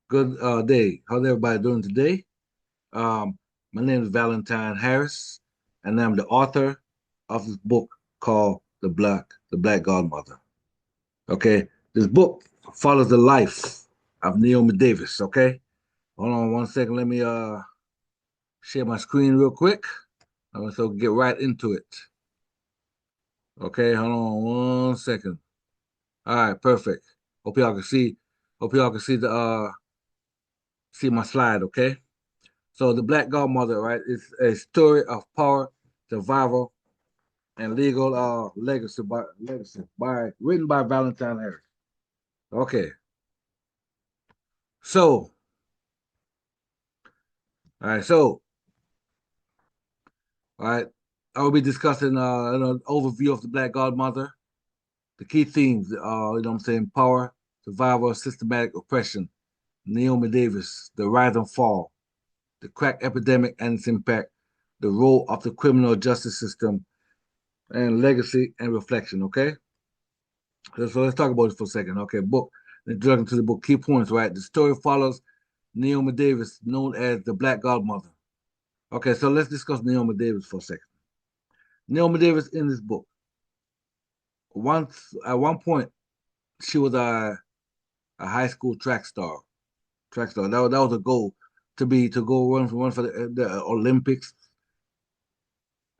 Good day. How's everybody doing today? My name is Valentine Harris, and I'm the author of this book called The Black Godmother. Okay, this book follows the life of Naomi Davis. Okay, hold on one second. Let me share my screen real quick. So get right into it. Okay, hold on one second. All right, perfect. Hope y'all can see. Hope y'all can see the see my slide. Okay. So the Black Godmother, right, is a story of power, survival, and legal legacy by written by Valentine Harris. Okay, so all right, I will be discussing an overview of the Black Godmother, the key themes, what I'm saying, power, survival, systematic oppression, Naomi Davis, the rise and fall, the crack epidemic and its impact, the role of the criminal justice system, and legacy and reflection. Okay. So let's talk about this for a second. Okay, book. Introduction to the book. Key points, right? The story follows Naomi Davis, known as the Black Godmother. Okay, so let's discuss Naomi Davis for a second. Naomi Davis in this book. Once at one point, she was a high school track star. Track star. That was a goal to go run for the Olympics.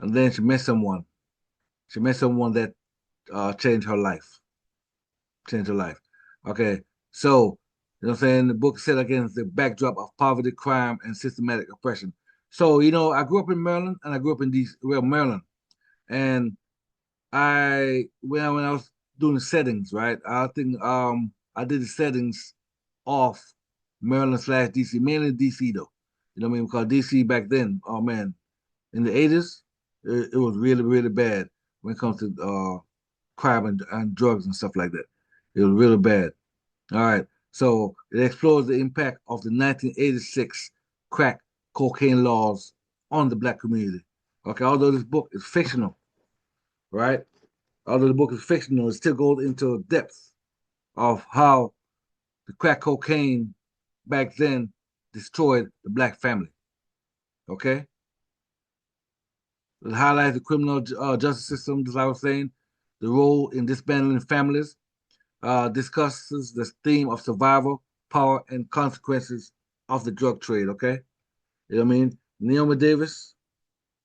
And then she met someone. She met someone that changed her life. Changed her life. Okay, so you know what I'm saying? The book is set against the backdrop of poverty, crime, and systematic oppression. So, I grew up in Maryland and I grew up in Maryland. And when I was doing the settings, right? I think I did the settings off Maryland slash DC, mainly DC though. You know what I mean? Because DC back then, oh man, in the 80s, it was really, really bad when it comes to crime and drugs and stuff like that. It was really bad. All right. So it explores the impact of the 1986 crack cocaine laws on the black community. Okay, although this book is fictional, right? Although the book is fictional, it still goes into depth of how the crack cocaine back then destroyed the black family. Okay, it highlights the criminal justice system, as I was saying, the role in dismantling families, discusses the theme of survival, power, and consequences of the drug trade. Okay, you know what I mean? Naomi Davis,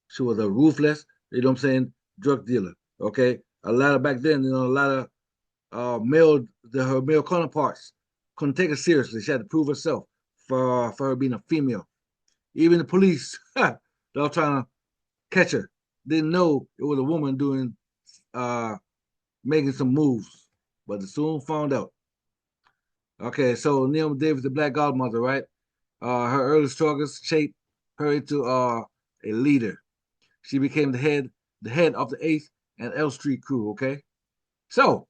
she was a ruthless, you know what I'm saying, drug dealer. Okay, a lot of back then, a lot of her male counterparts couldn't take her seriously. She had to prove herself for her being a female. Even the police, they were trying to catch her. Didn't know it was a woman doing uh making some moves, but they soon found out. Okay, so Neil Davis, the Black Godmother, right? Her early struggles shaped her into a leader. She became the head of the Eighth and L Street crew. Okay, so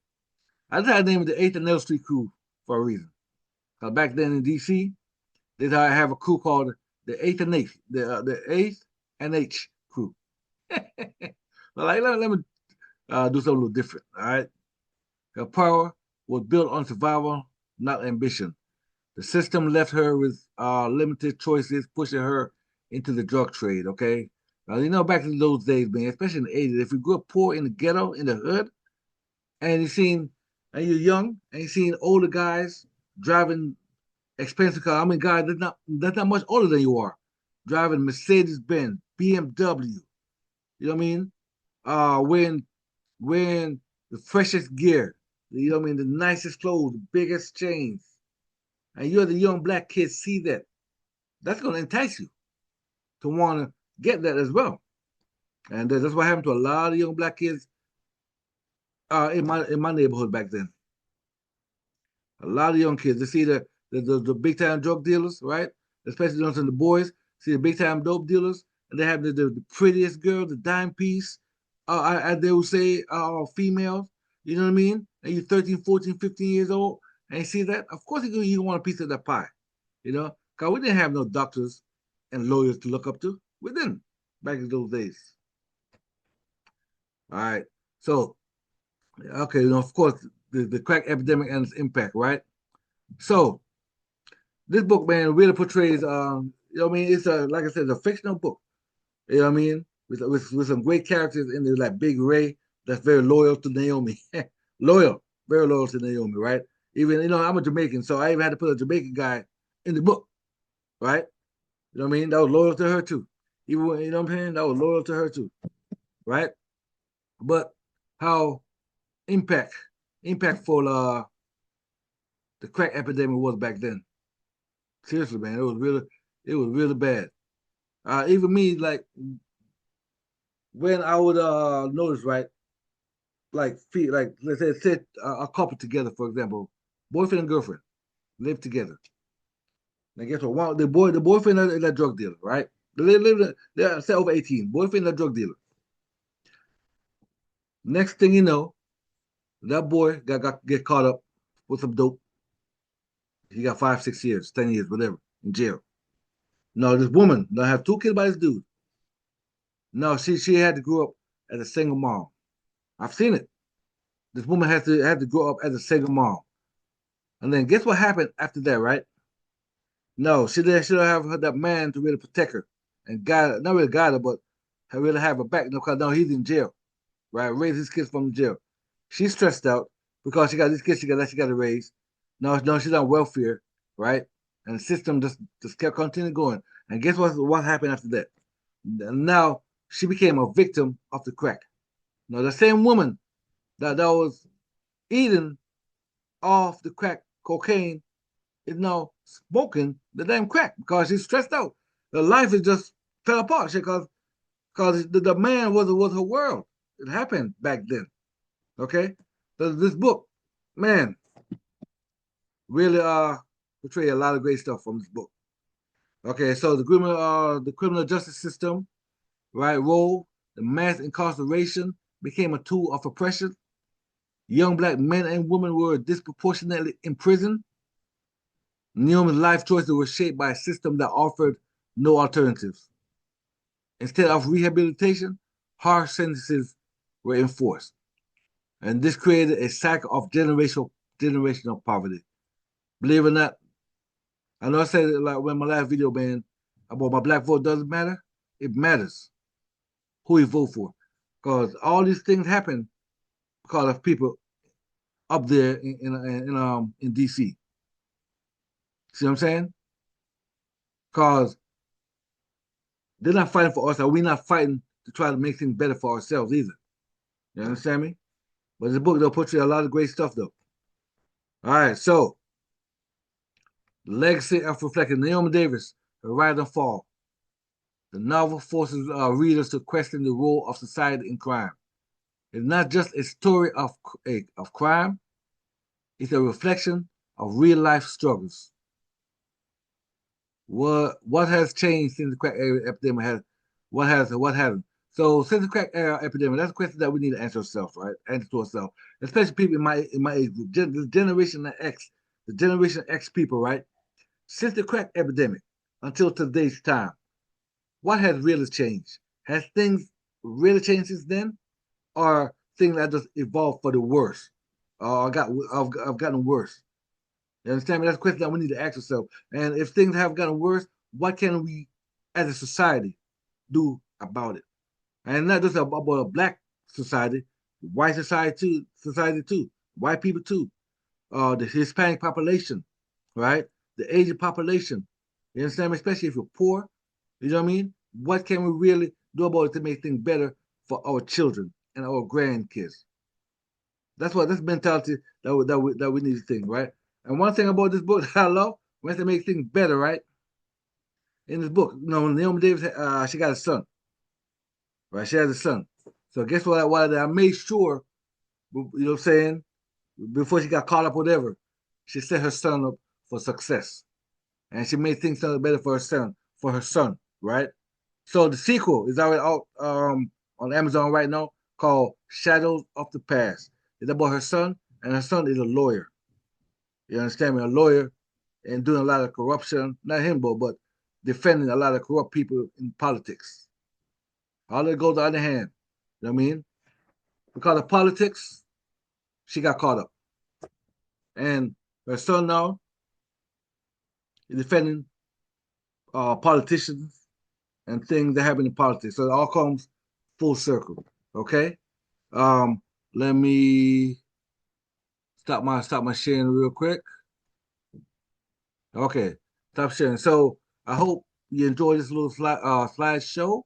I decided to name it the Eighth and L Street crew for a reason. Because back then in DC, they have a crew called the Eighth and Eighth, the Eighth and H crew. But like, let me do something a little different. All right, her power was built on survival, not ambition. The system left her with limited choices, pushing her into the drug trade. Okay, now back in those days, man, especially in the 80s, if you grew up poor in the ghetto, in the hood, and you're young, and you seen older guys driving expensive cars. I mean, guys that's not much older than you are, driving Mercedes Benz, BMW. You know what I mean? Wearing the freshest gear. You know what I mean? The nicest clothes, the biggest chains, and you're the young black kid. See that? That's going to entice you to want to get that as well. And that's what happened to a lot of young black kids in my neighborhood back then. A lot of young kids. They see the big time drug dealers, right? Especially the boys see the big time dope dealers, and they have the prettiest girl, the dime piece. They would say females. You know what I mean? And you're 13, 14, 15 years old, and you see that. Of course, you want a piece of that pie. Because we didn't have no doctors and lawyers to look up to. We didn't back in those days. All right. So, okay, of course, the crack epidemic and its impact, right? So, this book, man, really portrays. You know what I mean? It's a like I said, it's a fictional book. You know what I mean? With some great characters in there, like Big Ray, that's very loyal to Naomi, loyal, very loyal to Naomi, right? Even I'm a Jamaican, so I even had to put a Jamaican guy in the book, right? You know what I mean? That was loyal to her too. Even you know what I'm saying? That was loyal to her too, right? But how impact impactful the crack epidemic was back then. Seriously, man, it was really bad. Even me, like when I would notice, right, like like let's say sit a couple together, for example, boyfriend and girlfriend live together. And guess what? The boyfriend is a drug dealer, right? They're say over 18. Boyfriend is a drug dealer. Next thing you know, that boy get caught up with some dope. He got 5, 6 years, 10 years, whatever, in jail. No, this woman now have two kids by this dude. No, she had to grow up as a single mom. I've seen it. This woman had to grow up as a single mom. And then guess what happened after that, right? No, she don't have that man to really protect her and guide, not really guide her, but really have her back. No, because no, he's in jail, right? Raise his kids from jail. She's stressed out because she got these kids she got to raise. No, she's on welfare, right? And the system just kept continuing going. And guess what happened after that? Now she became a victim of the crack. Now the same woman that was eating off the crack cocaine is now smoking the damn crack because she's stressed out. Her life is just fell apart because the man was her world. It happened back then. Okay, so this book, man, really portray a lot of great stuff from this book. Okay, so the criminal justice system, right, role, the mass incarceration became a tool of oppression. Young black men and women were disproportionately imprisoned. Naomi's life choices were shaped by a system that offered no alternatives. Instead of rehabilitation, harsh sentences were enforced. And this created a cycle of generational poverty. Believe it or not, I know I said it like when my last video, man, about my black vote doesn't matter. It matters who you vote for. Because all these things happen because of people up there in DC. See what I'm saying? Because they're not fighting for us, or we're not fighting to try to make things better for ourselves either. You understand me? But the book they'll portray a lot of great stuff though. All right, so the legacy of reflecting Naomi Davis, Her Rise and Fall. The novel forces readers to question the role of society in crime. It's not just a story of crime; it's a reflection of real life struggles. What has changed since the crack epidemic has? What hasn't? So since the crack epidemic, that's a question that we need to answer ourselves, right? Answer to ourselves, especially people in my age, the Generation X, the Generation X people, right? Since the crack epidemic until today's time, what has really changed? Has things really changed since then, or things that just evolved for the worse? I've gotten worse. You understand me? That's a question that we need to ask ourselves. And if things have gotten worse, what can we, as a society, do about it? And not just about a black society, white society too, white people too, the Hispanic population, right? The Asian population. You understand me? Especially if you're poor, you know what I mean? What can we really do about it to make things better for our children and our grandkids? That's mentality that we need to think, right? And one thing about this book that I love, we have to make things better, right? In this book, Naomi Davis, she got a son, right? She has a son. So guess what I made sure, you know what I'm saying, before she got caught up, whatever, she set her son up for success, and she made things better for her son, right? So the sequel is already out on Amazon right now, called Shadows of the Past. It's about her son, and her son is a lawyer. You understand me? A lawyer and doing a lot of corruption, not him, but defending a lot of corrupt people in politics. All that goes on the hand. You know what I mean? Because of politics, she got caught up. And her son now, defending politicians and things that happen in politics. So it all comes full circle. Okay. Um, Let me stop my sharing real quick. Okay, stop sharing. So I hope you enjoy this little slideshow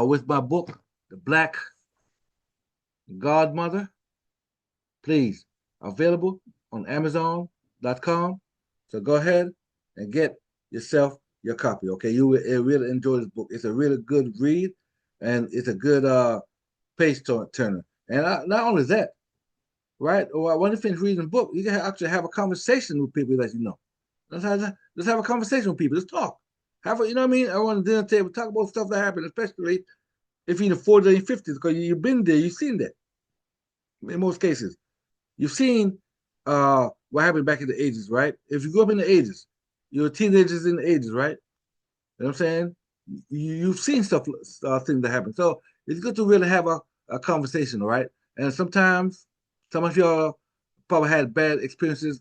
with my book, The Black Godmother. Please, available on Amazon.com. So go ahead and get yourself your copy. Okay, you will really enjoy this book. It's a really good read, and it's a good page turner. And not only that, right? Or when you finish reading the book, you can actually have a conversation with people that you know. Let's have a conversation with people. Let's talk. Have a, you know what I mean? I want a dinner table, talk about stuff that happened, especially if you're in the 40s and 50s, because you've been there, you've seen that in most cases. You've seen what happened back in the ages, right? If you grew up in the ages, you're teenagers in the ages, right? You know what I'm saying? You've seen things that happen. So it's good to really have a conversation, all right? And sometimes some of y'all probably had bad experiences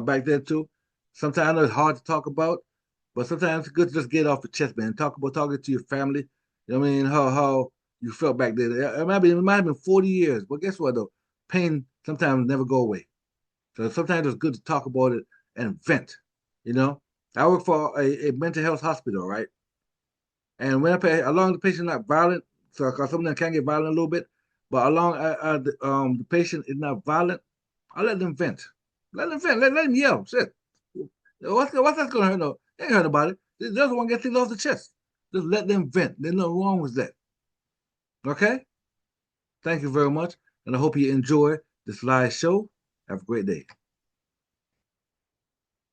back then too. Sometimes I know it's hard to talk about, but sometimes it's good to just get off the chest, man. Talk about talking to your family. You know what I mean? How you felt back then. It might have been 40 years, but guess what though? Pain sometimes never go away. So sometimes it's good to talk about it and vent. You know, I work for a mental health hospital, right? And when I pay, along the patient not violent, so cause some of them can get violent a little bit, but along the patient is not violent, I let them vent. Let them vent. Let them yell. Shit. What's that gonna hurt? No, they ain't hurt nobody. They just want to get things off the chest. Just let them vent. There's nothing wrong with that. Okay? Thank you very much. And I hope you enjoy this live show. Have a great day.